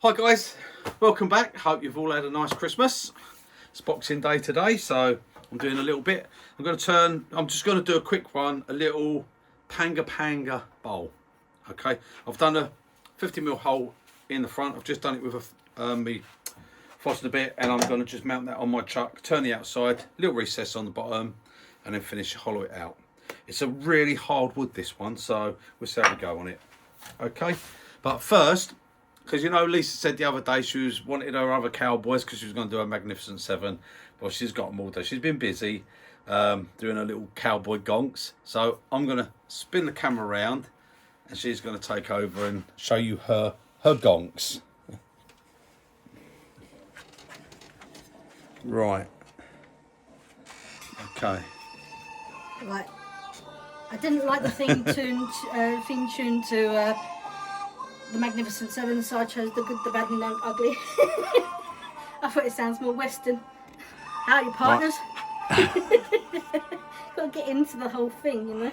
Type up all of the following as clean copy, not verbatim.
Hi guys, welcome back. Hope you've all had a nice Christmas. It's Boxing Day today, so I'm doing a little bit. I'm just going to do a quick one, a little Panga Panga bowl. Okay, I've done a 50mm hole in the front. I've just done it with me frosting a bit, and I'm going to just mount that on my chuck, turn the outside, little recess on the bottom, and then finish hollow it out. It's a really hard wood, this one, so we'll see how we go on it. Okay, but first, because you know Lisa said the other day she wanted her other cowboys because she was going to do a Magnificent 7. Well, she's got them all day. She's been busy doing her little cowboy gonks. So I'm going to spin the camera around and she's going to take over and show you her gonks. Right. Okay. Right. I didn't like the theme tune to the Magnificent 7, so I chose the Good, the Bad and the Ugly. I thought it sounds more Western. How are you, partners? Right. Got to get into the whole thing, you know.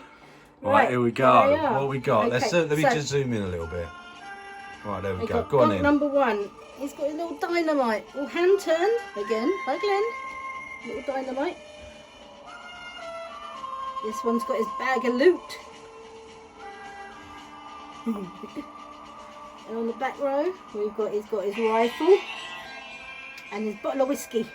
Right, here we go. What we got? Okay, Let me just zoom in a little bit. Right, there we go. Go on in. Number 1. He's got a little dynamite. All hand turned again by Glenn. Little dynamite. This one's got his bag of loot. And on the back row, he's got his rifle and his bottle of whiskey.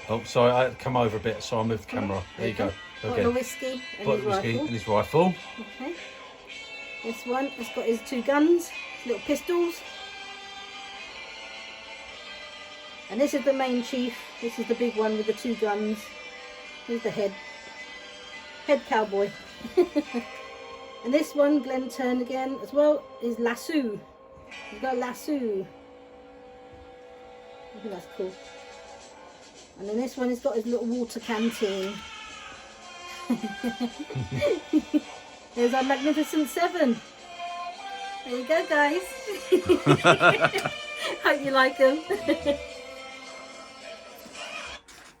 Oh, sorry, I had to come over a bit, so I moved the camera. There you go. Bottle of whiskey and his rifle. Okay. This one has got his 2 guns, his little pistols. And this is the main chief. This is the big one with the 2 guns. Here's the head cowboy. And this one, Glenn turned again as well, is lasso. He's got a lasso. I think that's cool. And then this one has got his little water canteen. There's our Magnificent 7. There you go, guys. Hope you like them.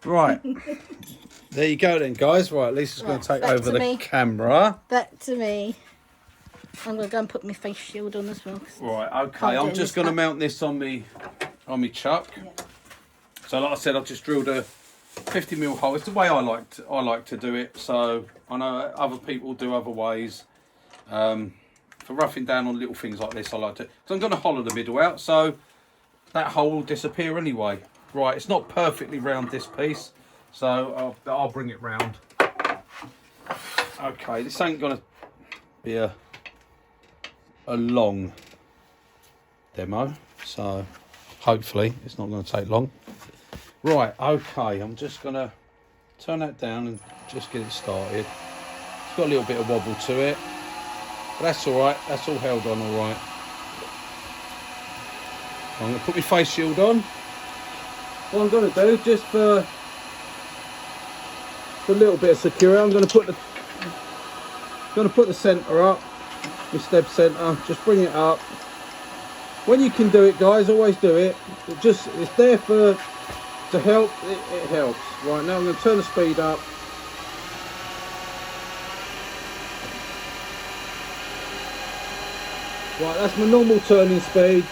Right. There you go then, guys. Right, Lisa's going to take over the camera. Back to me. I'm going to go and put my face shield on as well. Right, okay. I'm just going to mount this on me chuck. Yeah. So like I said, I've just drilled a 50mm hole. It's the way I like to do it. So I know other people do other ways. For roughing down on little things like this, I like to. So I'm going to hollow the middle out, so that hole will disappear anyway. Right, it's not perfectly round, this piece, so I'll bring it round. Okay, this ain't gonna be a long demo, so hopefully it's not going to take long. Right, okay, I'm just gonna turn that down and just get it started. It's got a little bit of wobble to it, but that's all right. That's all held on all right. I'm gonna put my face shield on. What I'm going to do, just for a little bit of security, I'm going to put the centre up, my step centre. Just bring it up. When you can do it, guys, always do it. It's there to help. It helps. Right, now I'm going to turn the speed up. Right, that's my normal turning speed.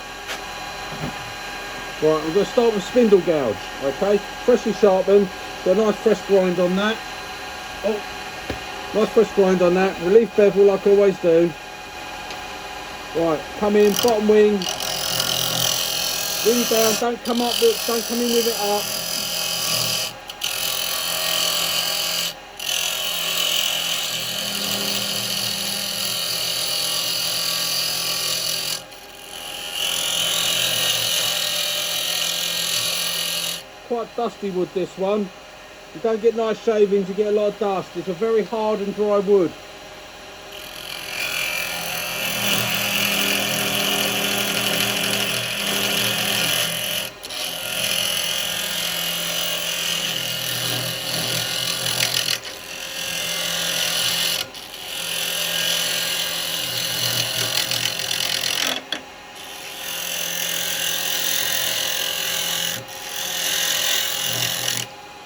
Right, I'm going to start with Spindle Gouge, okay? Freshly sharpened, got a nice fresh grind on that. Oh, nice fresh grind on that. Relief bevel like I always do. Right, come in, bottom wing. Wing down, don't come in with it up. Quite dusty wood, this one. You don't get nice shavings, you get a lot of dust. It's a very hard and dry wood.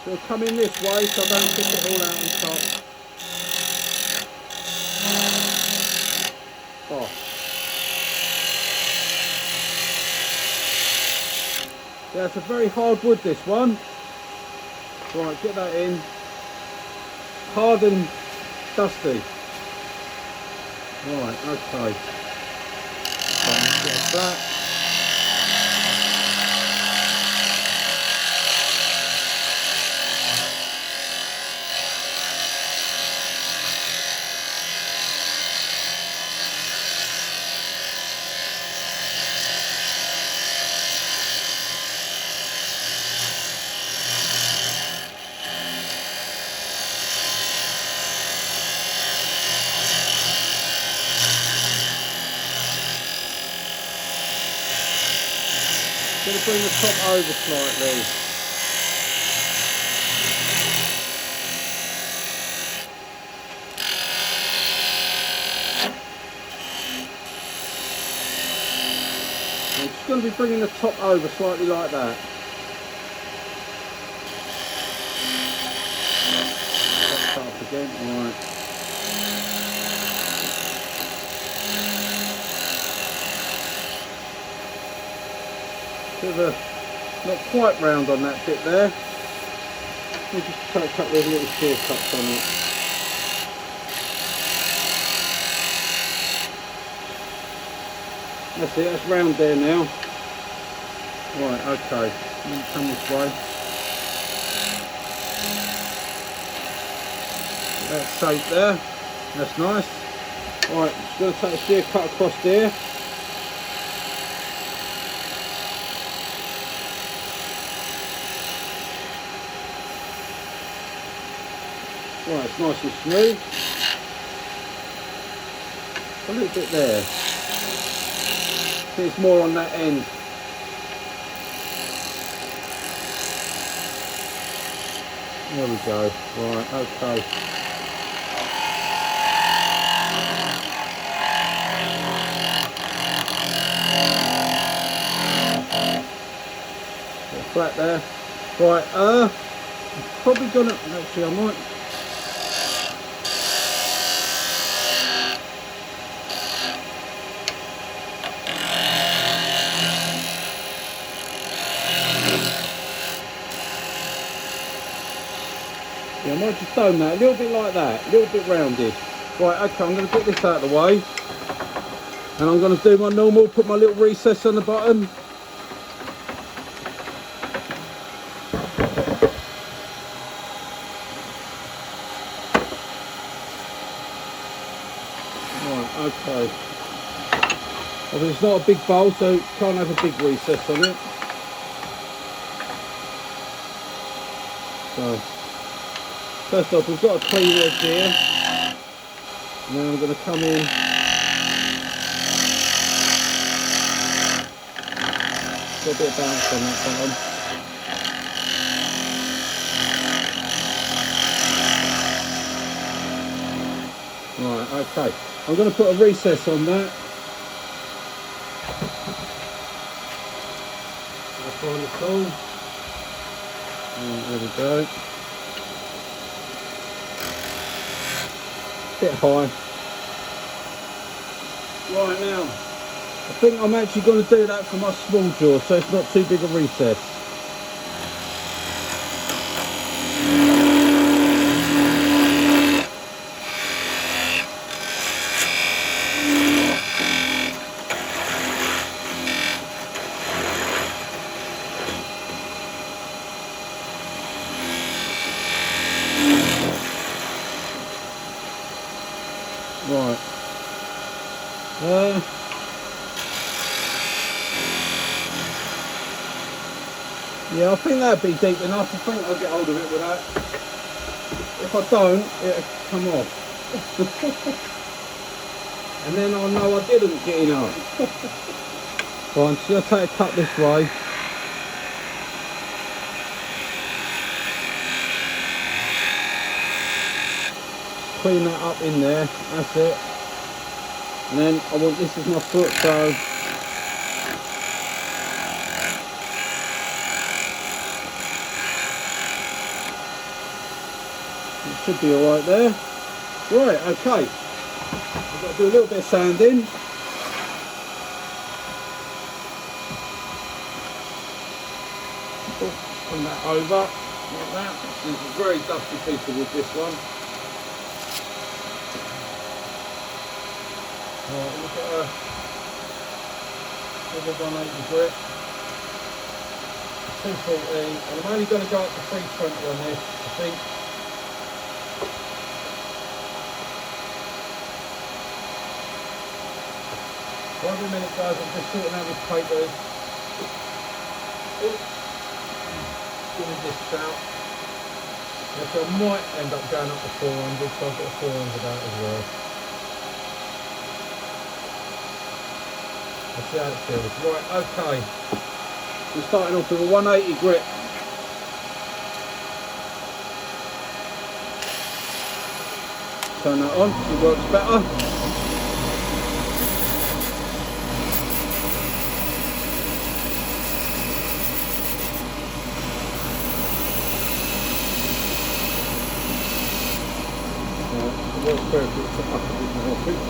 So come in this way so I don't pick it all out on top. Oh, Yeah, it's a very hard wood, this one. Right, get that in. Hard and dusty. Right, okay. Get that. Going to bring the top over slightly. I'm just going to be bringing the top over slightly like that. Let's start up again. Right. Bit of a, not quite round on that bit there. We'll just try a couple of little shortcuts on it. That's it, that's round there now. Right, okay. Come this way. That's safe there. That's nice. Right, just going to take a shear cut across there. Right, it's nice and smooth. A little bit there. There's more on that end. There we go. Right, okay. Bit flat there. Right, I'm probably gonna, actually I might. Yeah, I might just dome that, a little bit like that, a little bit rounded. Right, okay, I'm going to get this out of the way. And I'm going to do my normal, put my little recess on the bottom. Right, okay. Well, it's not a big bowl, so it can't have a big recess on it. So. First off, we've got a clean edge here, and then I'm going to come in. Got a bit of bounce on that bottom. Right, okay. I'm going to put a recess on that. I'll find the tool. There we go. Bit high. Right, now I think I'm actually going to do that for my small jaw, so it's not too big a recess. Right. Yeah, I think that'd be deep enough. I think I'll get hold of it with that. If I don't, it'll come off. And then I'll know I didn't get enough. Right, I'm just going to take a cut this way. Clean that up in there, that's it. And then I want this as my foot, so it should be alright there. Right, okay. I've got to do a little bit of sanding. Turn that over like that. This is a very dusty piece of wood, this one. Right, look at her. With a 180 grip. 240, and I'm only going to go up to 320 on this, I think. Every minute, guys, I'm just sorting out this papers. Getting this out. Actually, I might end up going up to 400, so I've got a 400 out as well. Let's see how it feels. Right, okay. We're starting off with a 180 grip. Turn that on, it works better. Perfect.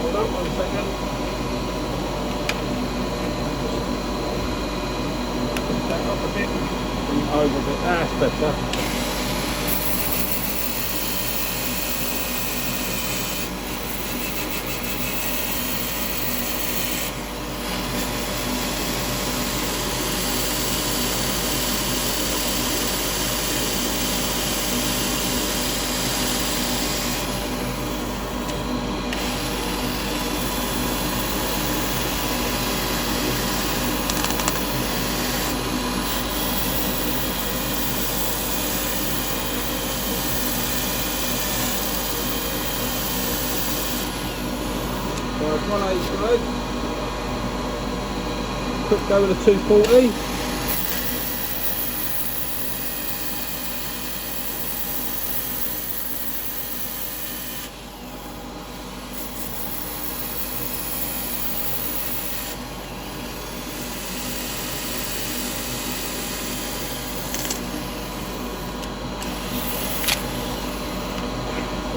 Hold on 1 second. Push that up a bit. Bring it over a bit. That's better. Right, 180 good. Quick go with a 240.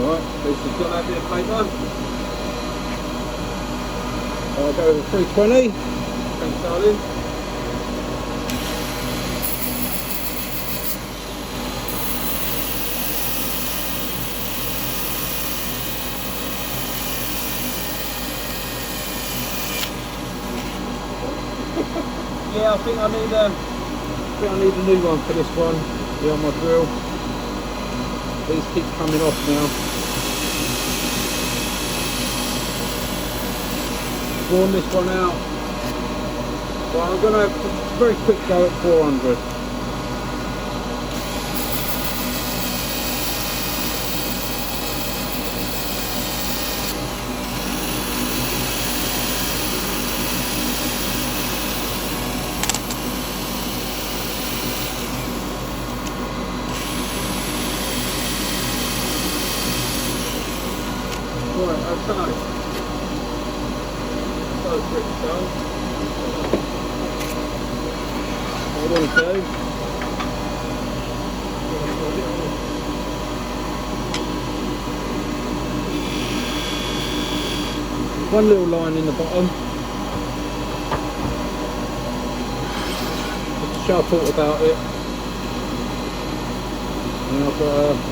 Right, this has got that bit of paper. I'll go with 320. Thanks, darling. Yeah, I think I need a new one for this one. Yeah, on my drill. These keep coming off now. Worn this one out. Well, I'm going to have a very quick go at 400. Right, okay. What I want to do, one little line in the bottom, just to show I thought about it, and I've got a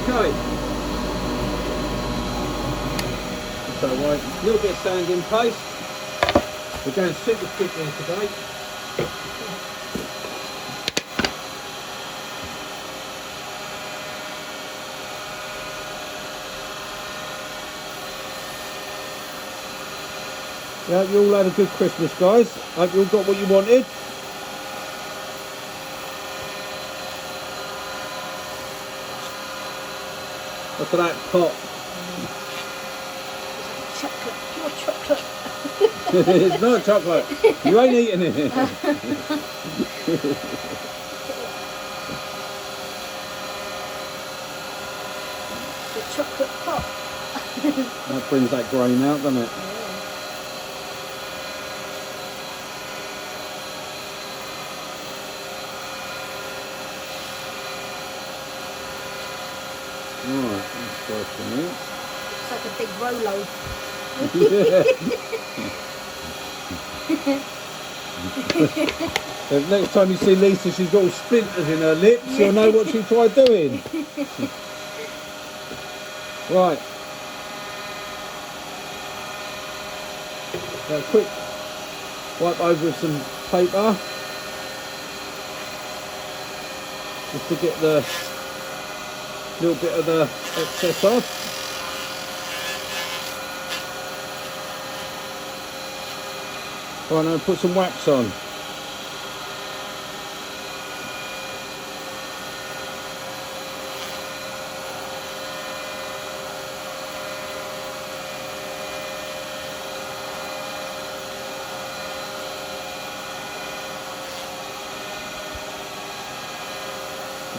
okay. So right, a little bit of sanding paste. We're going super quickly today. Yeah, you all had a good Christmas, guys. Hope you all got what you wanted. Look at that pot. Chocolate, pure chocolate. It's not chocolate. You ain't eating it. The chocolate pot. That brings that grain out, doesn't it? Right, that's working out. It's like a big Rolo. The next time you see Lisa, she's got all splinters in her lips, you'll know what she tried doing. Right. Now, quick wipe over with some paper. Just to get the little bit of the excess off. Right, now put some wax on.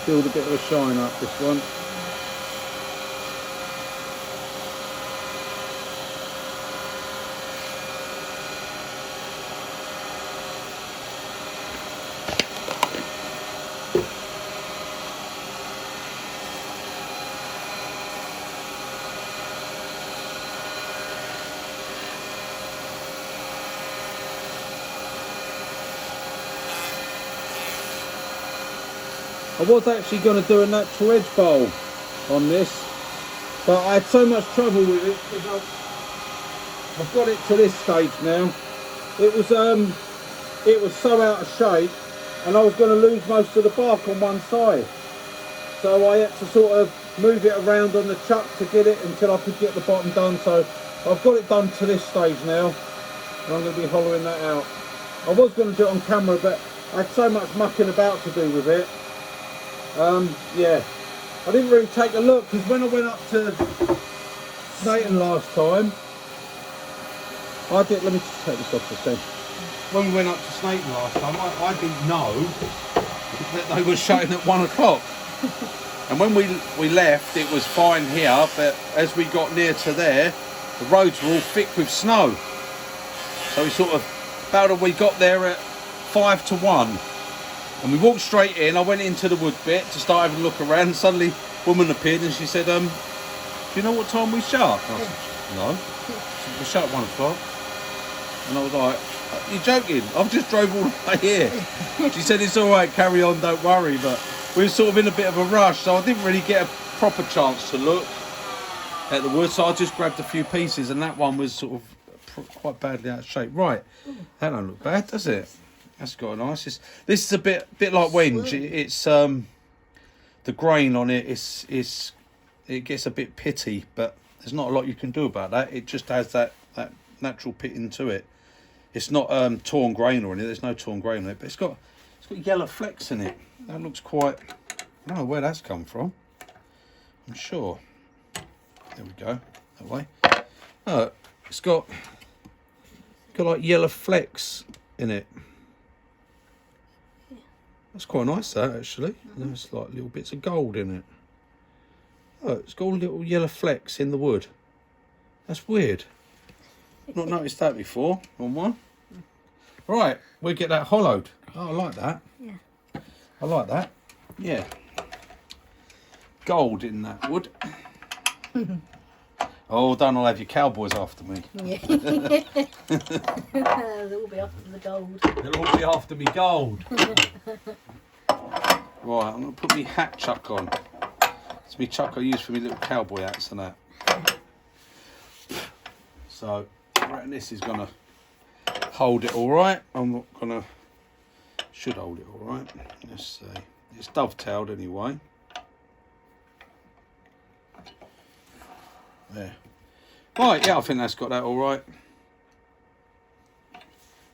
Build a bit of a shine up this one. I was actually going to do a natural edge bowl on this, but I had so much trouble with it because I've got it to this stage now. It was so out of shape, and I was going to lose most of the bark on one side, so I had to sort of move it around on the chuck to get it until I could get the bottom done. So I've got it done to this stage now, and I'm going to be hollowing that out. I was going to do it on camera, but I had so much mucking about to do with it. Yeah, I didn't really take a look, because when I went up to Snayton last time, let me just take this off for a second. When we went up to Snayton last time, I didn't know that they were shutting at 1 o'clock. And when we left, it was fine here, but as we got near to there, the roads were all thick with snow. So we sort of, we got there at 5 to 1. And we walked straight in. I went into the wood bit to start having a look around, and suddenly a woman appeared and she said, do you know what time we shut? I said, no. We shut at 1 o'clock. And I was like, you're joking? I've just drove all the way here. She said, it's all right, carry on, don't worry. But we were sort of in a bit of a rush, so I didn't really get a proper chance to look at the wood. So I just grabbed a few pieces, and that one was sort of quite badly out of shape. Right, that don't look bad, does it? That's got a nice. This is a bit like wenge. It's the grain on it it gets a bit pitty, but there's not a lot you can do about that. It just has that natural pitting to it. It's not torn grain or anything. There's no torn grain on it, but it's got yellow flecks in it. That looks quite. I don't know where that's come from. I'm sure. There we go. That way. Oh, it's got like yellow flecks in it. That's quite nice, that, actually. There's like little bits of gold in it. Oh, it's got little yellow flecks in the wood. That's weird. Not noticed that before on one. Right, we'll get that hollowed. Oh, I like that. Yeah. I like that. Yeah. Gold in that wood. Oh, don't I'll have your cowboys after me. Yeah. They'll all be after the gold. They'll all be after me gold. Right, I'm going to put my hat chuck on. It's my chuck I use for my little cowboy hats and that. So, I reckon this is going to hold it all right. I'm not going to... Should hold it all right. Let's see. It's dovetailed anyway. There. Right, yeah, I think that's got that all right.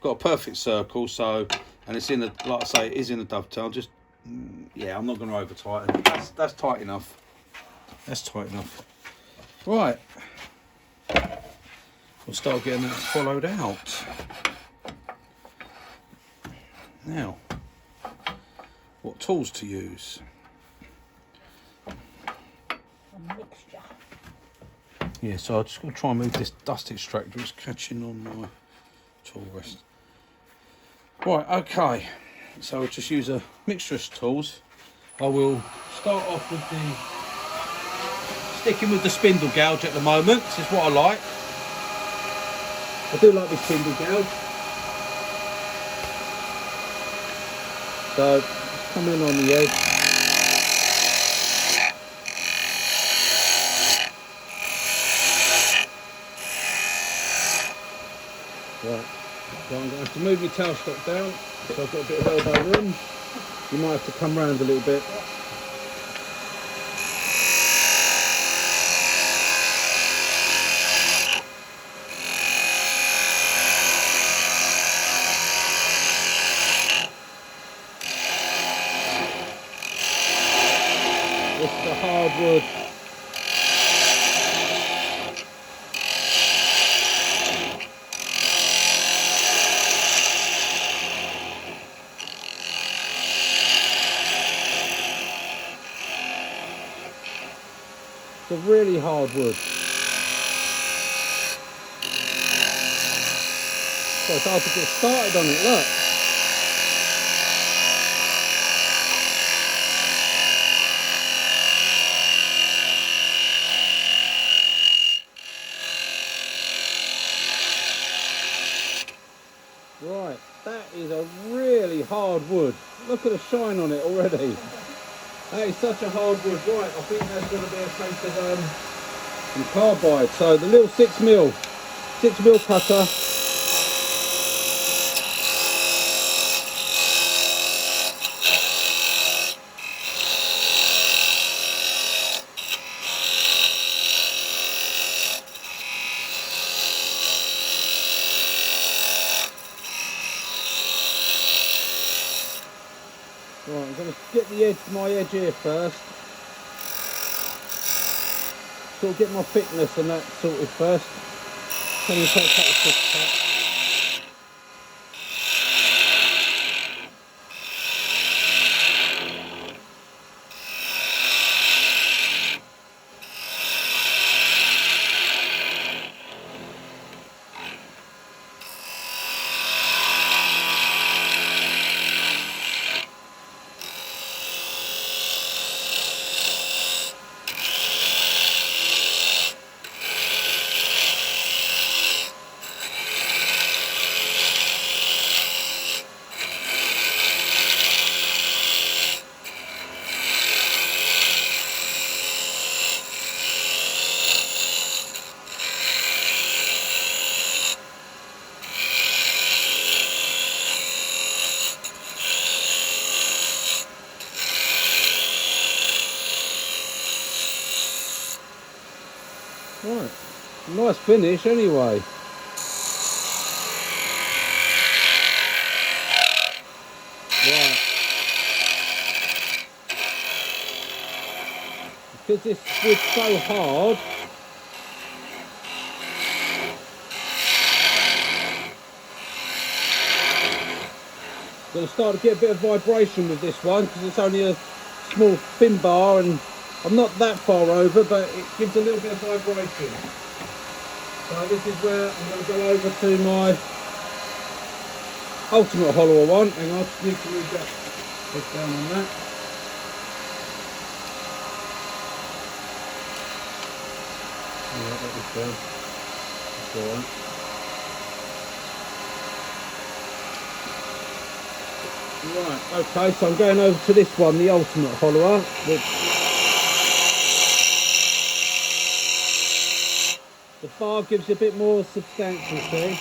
Got a perfect circle, so, and it's in a, like I say, it is in a dovetail. Just, yeah, I'm not going to over tighten. That's tight enough. That's tight enough. Right. We'll start getting that followed out. Now, what tools to use? A mixture. Yeah, so I'm just going to try and move this dust extractor. It's catching on my tool rest. Right, okay. So I'll just use a mixture of tools. I will start off with the sticking with the spindle gouge at the moment. This is what I like. I do like this spindle gouge. So just come in on the edge. Right, so I'm going to have to move my tailstock down, so I've got a bit of elbow room. You might have to come round a little bit. This is the hardwood. It's a really hard wood. So it's hard to get started on it, look. Right, that is a really hard wood. Look at the shine on it already. That is such a hard wood. Right, I think that's going to be a case of some carbide. So the little 6mm cutter. Right, I'm going to get my edge here first. Sort of get my thickness and that sorted first. Then you take a couple of twists out. Right, nice finish anyway. Right. Because this wood's so hard, I'm going to start to get a bit of vibration with this one because it's only a small thin bar and I'm not that far over, but it gives a little bit of vibration. So this is where I'm going to go over to my ultimate hollower one. Hang on, I just need to move that head down on that. Yeah, let this down. That's alright. Right, okay, so I'm going over to this one, the ultimate hollower. The bar gives you a bit more substantial, see?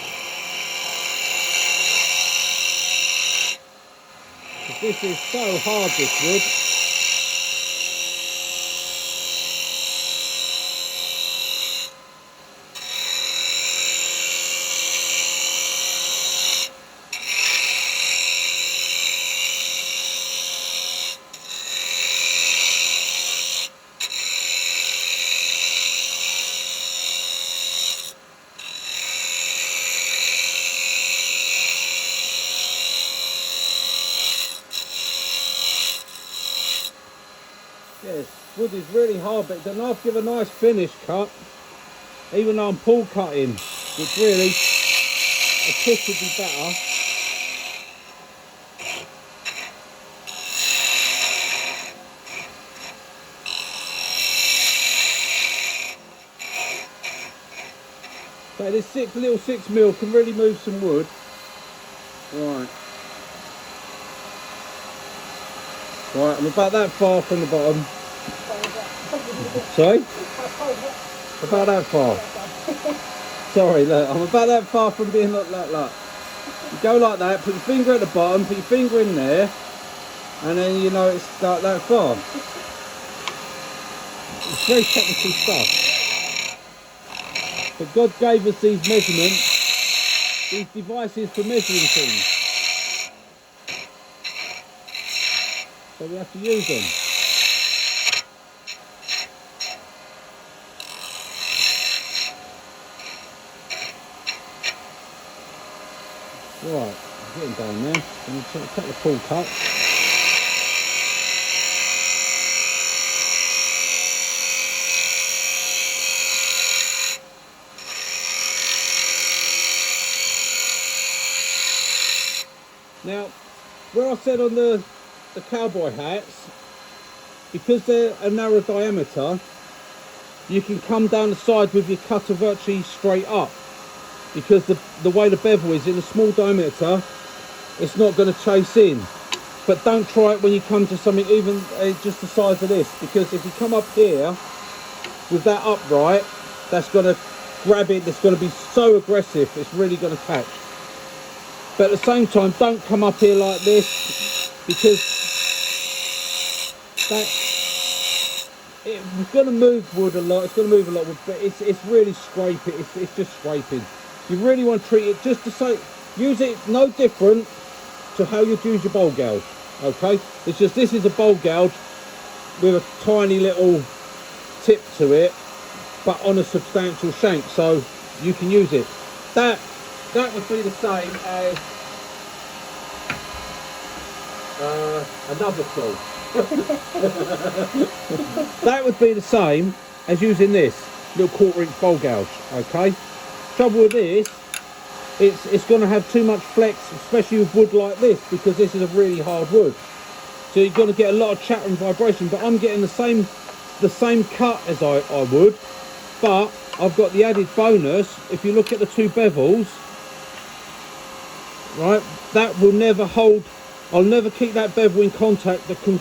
This is so hard, this wood. Yes, wood is really hard, but it does give a nice finish cut, even though I'm pull cutting, which really a push would be better. So this little 6mm can really move some wood. Right. Right, I'm about that far from the bottom. Sorry? About that far. Sorry, look, I'm about that far from being like that. You go like that, put your finger at the bottom, put your finger in there, and then you know it's like that far. It's very technical stuff. But God gave us these measurements, these devices for measuring things. So we have to use them. Right, I'm getting down there. I'm going to take the full cut. Now, where I said on the cowboy hats, because they're a narrow diameter, you can come down the side with your cutter virtually straight up. Because the way the bevel is in a small diameter, it's not going to chase in. But don't try it when you come to something even just the size of this, because if you come up here with that upright, that's going to grab it, it's going to be so aggressive, it's really going to catch. But at the same time, don't come up here like this, because it's going to move wood a lot, it's going to move a lot of wood, but it's really scraping, it's just scraping. You really want to treat it just to say, use it no different to how you'd use your bowl gouge, okay? It's just, this is a bowl gouge with a tiny little tip to it, but on a substantial shank, so you can use it. That would be the same as another tool. That would be the same as using this little 1/4" bowl gouge, okay? Trouble with this, it's going to have too much flex, especially with wood like this, because this is a really hard wood. So you're going to get a lot of chatter and vibration, but I'm getting the same cut as I would, but I've got the added bonus. If you look at the two bevels, right, that will never hold, I'll never keep that bevel in contact the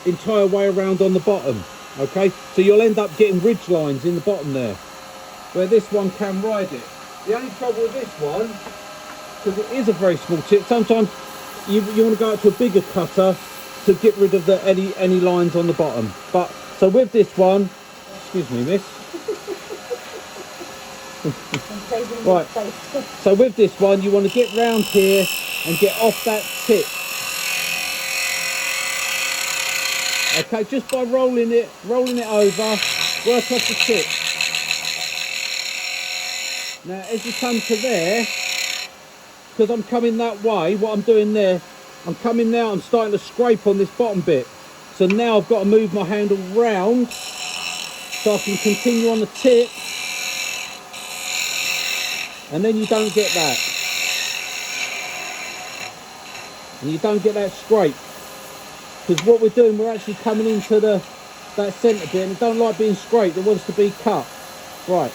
entire way around on the bottom, okay? So you'll end up getting ridge lines in the bottom there, where this one can ride it. The only trouble with this one, because it is a very small tip, sometimes you want to go out to a bigger cutter to get rid of any lines on the bottom. But so with this one, excuse me, miss. Right, so with this one, you want to get round here and get off that tip. Okay, just by rolling it over, work off the tip. Now, as you come to there, because I'm coming that way, what I'm doing there, I'm coming now, I'm starting to scrape on this bottom bit. So now I've got to move my handle round so I can continue on the tip, and then you don't get that. And you don't get that scrape. Because what we're doing, we're actually coming into that centre bit, and it don't like being scraped, it wants to be cut. Right,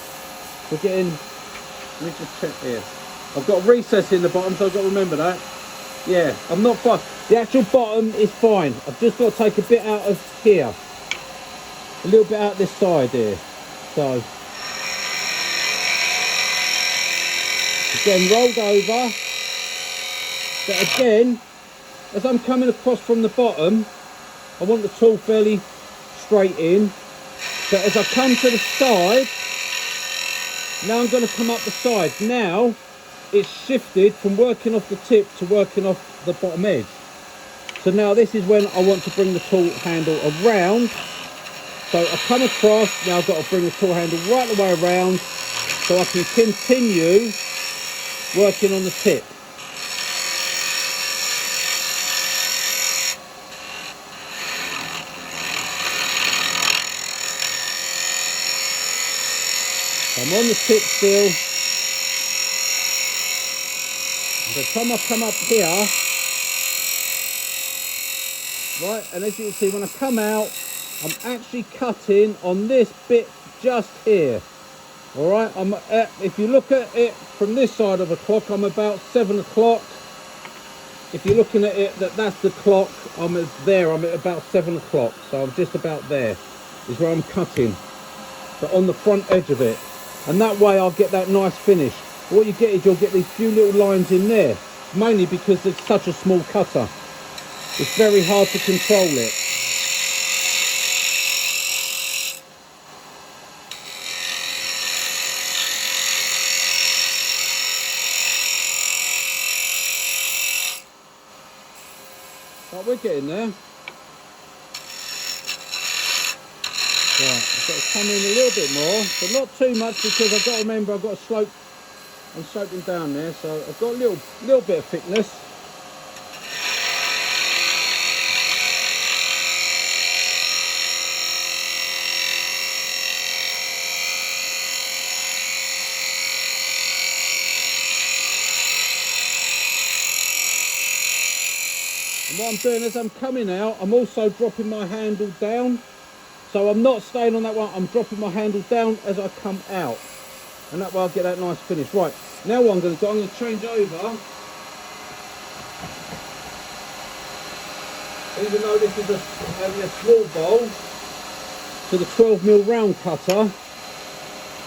we're getting, let me just check here. I've got a recess in the bottom, so I've got to remember that. Yeah, I'm not fine. The actual bottom is fine. I've just got to take a bit out of here. A little bit out this side here. So, again, rolled over. But again, as I'm coming across from the bottom, I want the tool fairly straight in. But as I come to the side, now I'm going to come up the side. Now it's shifted from working off the tip to working off the bottom edge. So now this is when I want to bring the tool handle around. So I come across, now I've got to bring the tool handle right the way around so I can continue working on the tip. I'm on the tip still. By the time I come up here, right, and as you can see, when I come out, I'm actually cutting on this bit just here. All right, if you look at it from this side of the clock, I'm about 7 o'clock. If you're looking at it, that's the clock, I'm at about 7 o'clock. So I'm just about there, is where I'm cutting. But on the front edge of it. And that way I'll get that nice finish. What you get is you'll get these few little lines in there, mainly because it's such a small cutter. It's very hard to control it. But we're getting there. Right, I've got to come in a little bit more, but not too much, because I've got to remember I've got to slope. I'm sloping down there, so I've got a little bit of thickness. And what I'm doing as I'm coming out, I'm also dropping my handle down. So I'm not staying on that one, I'm dropping my handle down as I come out. And that way I'll get that nice finish. Right, now what I'm going to do, I'm going to change over. Even though this is only a small bowl, to the 12mm round cutter,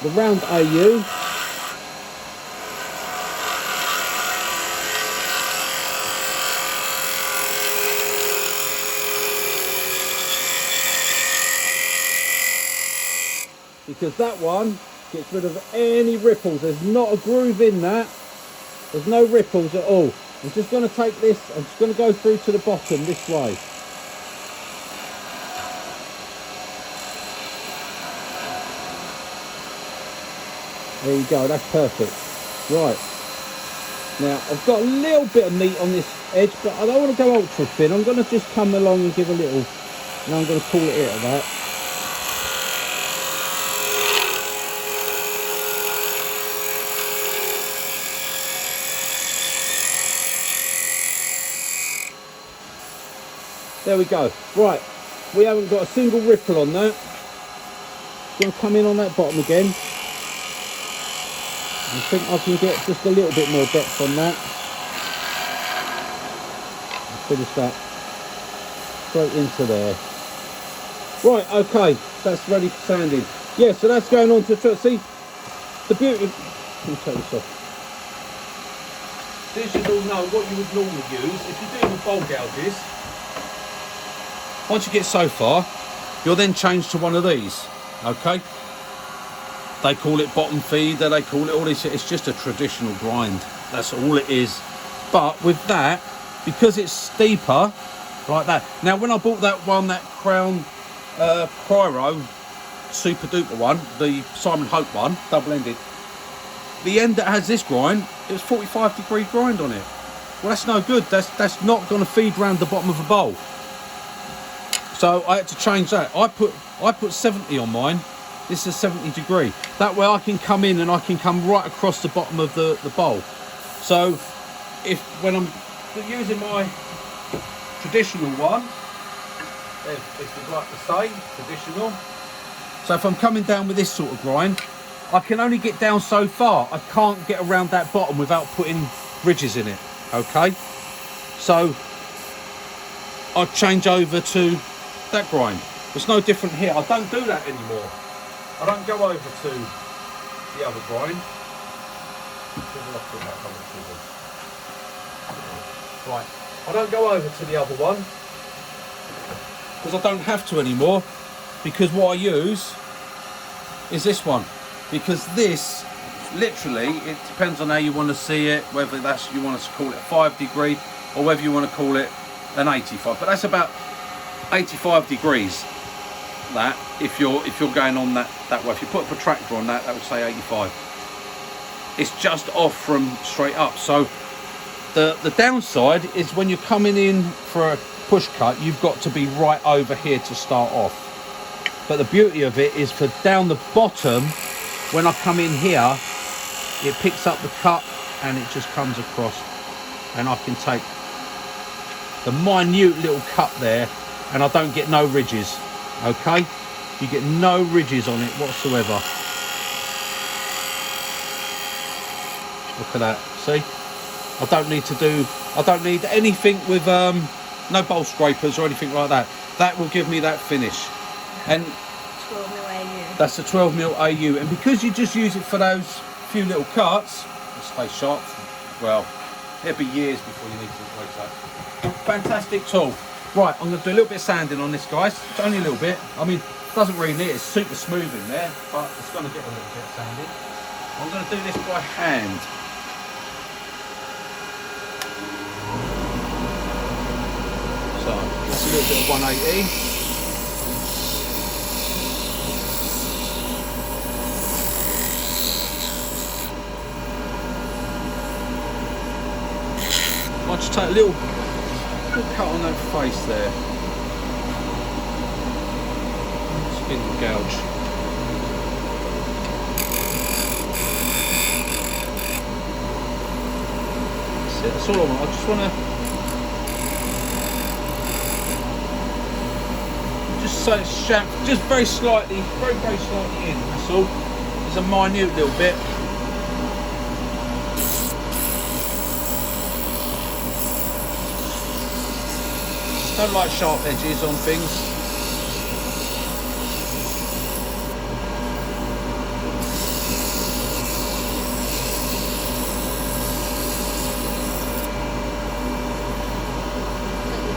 the round AU. Because that one gets rid of any ripples. There's not a groove in that. There's no ripples at all. I'm just going to take this, I'm just going to go through to the bottom this way. There you go, that's perfect. Right. Now, I've got a little bit of meat on this edge, but I don't want to go ultra thin. I'm going to just come along and give a little, and I'm going to call it at that. There we go. Right, we haven't got a single ripple on that. Going to come in on that bottom again. I think I can get just a little bit more depth on that. I'll finish that straight into there. Right, okay, that's ready for sanding. Yeah, so that's going on to, see, the beauty, let me take this off. This you'll know what you would normally use if you're doing the bowl gouges. Once you get so far, you'll then change to one of these, okay? They call it bottom feeder, they call it all this, it's just a traditional grind. That's all it is. But with that, because it's steeper, like that. Now when I bought that one, that Crown Cryo super duper one, the Simon Hope one, double-ended, the end that has this grind, it was 45-degree grind on it. Well, that's no good. That's not going to feed round the bottom of a bowl. So I had to change that. I put 70 on mine. This is 70 degree. That way I can come in and I can come right across the bottom of the bowl. So when I'm using my traditional one, if you'd like to say, traditional. So if I'm coming down with this sort of grind, I can only get down so far. I can't get around that bottom without putting ridges in it, okay? So I'll change over to that grind. It's no different here. I don't do that anymore. I don't go over to the other grind. Right, I don't go over to the other one because I don't have to anymore, because what I use is this one, because this literally, it depends on how you want to see it, whether that's you want to call it 5 degree or whether you want to call it an 85, but that's about 85 degrees. That if you're going on that way, if you put a protractor on that would say 85. It's just off from straight up. So the downside is when you're coming in for a push cut, you've got to be right over here to start off. But the beauty of it is for down the bottom, when I come in here, it picks up the cut and it just comes across, and I can take the minute little cut there and I don't get no ridges. Okay, you get no ridges on it whatsoever. Look at that. See? I don't need anything with no bowl scrapers or anything like that. That will give me that finish. And 12mm AU. that's a 12mm AU. And because you just use it for those few little cuts, it'll stay sharp. Well, it'll be years before you need to replace that. Fantastic tool. Right, I'm going to do a little bit of sanding on this, guys. It's only a little bit. I mean, it doesn't really need it. It's super smooth in there, but it's going to get a little bit of sanding. I'm going to do this by hand. So, it's a little bit of 180. I'll just take a little cut on that face there. Spindle gouge. That's it, that's all I want. I just want to just so it's sharp, just very slightly, very slightly in, that's all. There's a minute little bit. Don't like sharp edges on things.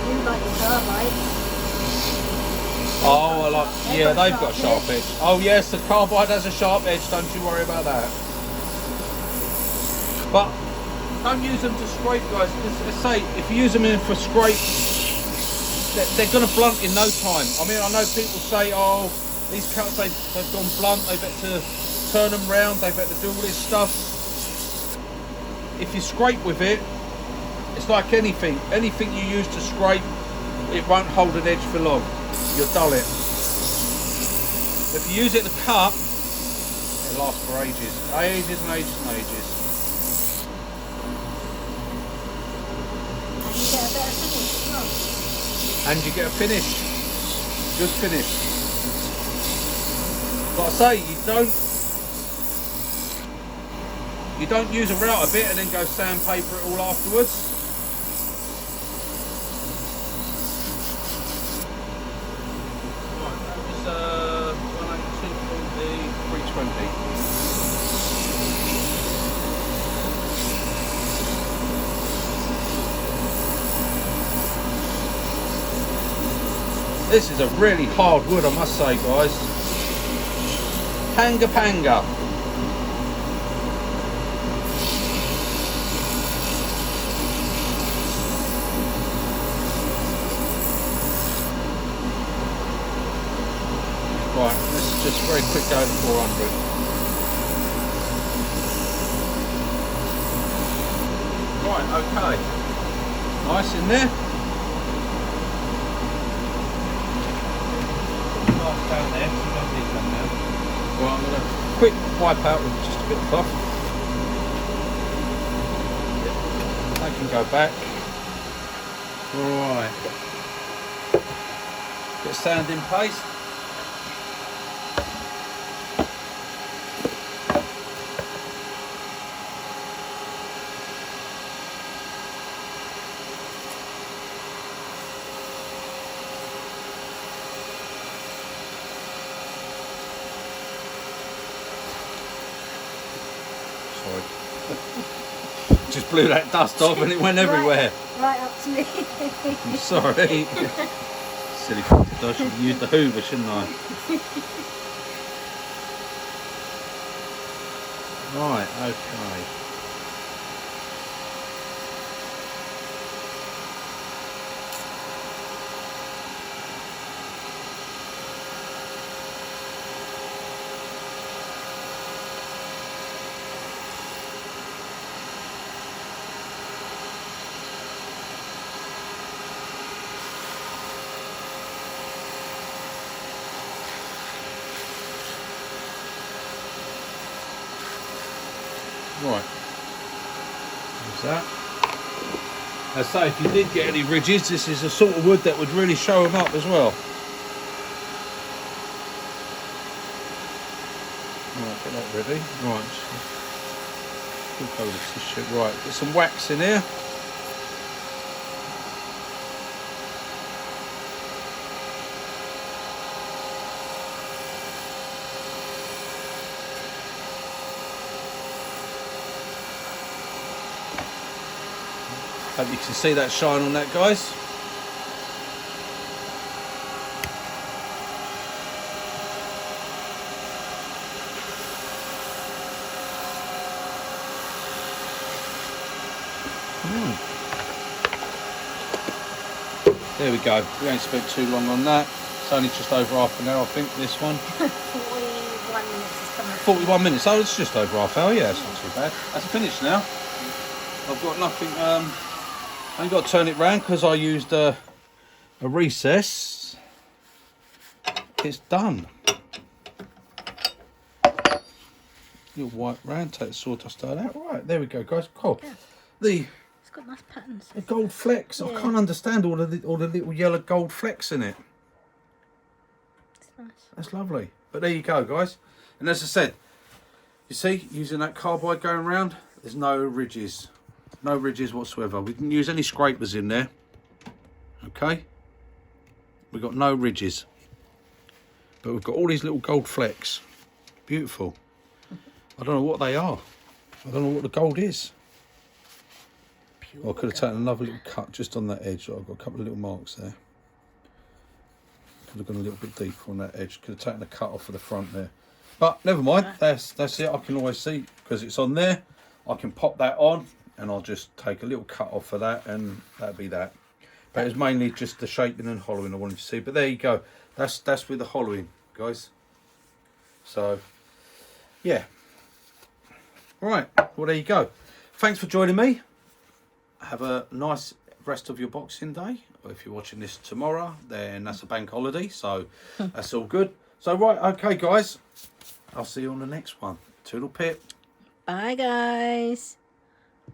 You like your carbide. Oh, I like, yeah, they've got a sharp edge. Oh yes, the carbide has a sharp edge, don't you worry about that. But don't use them to scrape, guys, because I say, if you use them in for scrapes, they're going to blunt in no time. I mean, I know people say, oh, these cuts, they've gone blunt, they've got to turn them round, they've got to do all this stuff. If you scrape with it, it's like anything. Anything you use to scrape, it won't hold an edge for long. You'll dull it. If you use it to cut, it'll last for ages. Ages and ages and ages. And you get a better finish as well. And you get a finish, good finish. But I say, you don't use a router bit and then go sandpaper it all afterwards. Right, that was 182.40, 320. This is a really hard wood, I must say, guys. Panga Panga. Right, this is just very quick go to 400. Right, okay. Nice in there. Down there, so you don't need them now. Well, I'm going to quick wipe out with just a bit of fluff. They can go back. Alright. Bit of sanding paste. Just blew that dust off and it went everywhere. Right up to me. I'm sorry. Silly fucker, I should have used the hoover, shouldn't I? Right, okay. Right, there's that. As I say, if you did get any ridges, this is the sort of wood that would really show them up as well. Right, get that ready. Right. Right, get some wax in here. Hope you can see that shine on that, guys. There we go. We ain't spent too long on that. It's only just over half an hour, I think, this one. 41 minutes is coming up. 41 minutes. Oh, it's just over half hour. Yeah, it's not too bad. That's finished now. I've got nothing. I ain't got to turn it round because I used a recess. It's done. Little white round. Take the sawdust out. Right, there we go, guys. Cool. Yeah. It's got nice patterns. The gold flecks. Yeah. I can't understand all the little yellow gold flecks in it. It's nice. That's lovely. But there you go, guys. And as I said, you see, using that carbide going round, there's no ridges. No ridges whatsoever. We didn't use any scrapers in there. Okay? We've got no ridges. But we've got all these little gold flecks. Beautiful. I don't know what they are. I don't know what the gold is. I could have taken another little cut just on that edge. I've got a couple of little marks there. Could have gone a little bit deeper on that edge. Could have taken a cut off of the front there. But never mind. That's it. I can always see because it's on there. I can pop that on and I'll just take a little cut off of that and that'll be that. But it was mainly just the shaping and hollowing I wanted to see. But there you go. That's with the hollowing, guys. So, yeah. Right. Well, there you go. Thanks for joining me. Have a nice rest of your Boxing Day. Or if you're watching this tomorrow, then that's a bank holiday. So, that's all good. So, right. Okay, guys. I'll see you on the next one. Toodle pip. Bye, guys.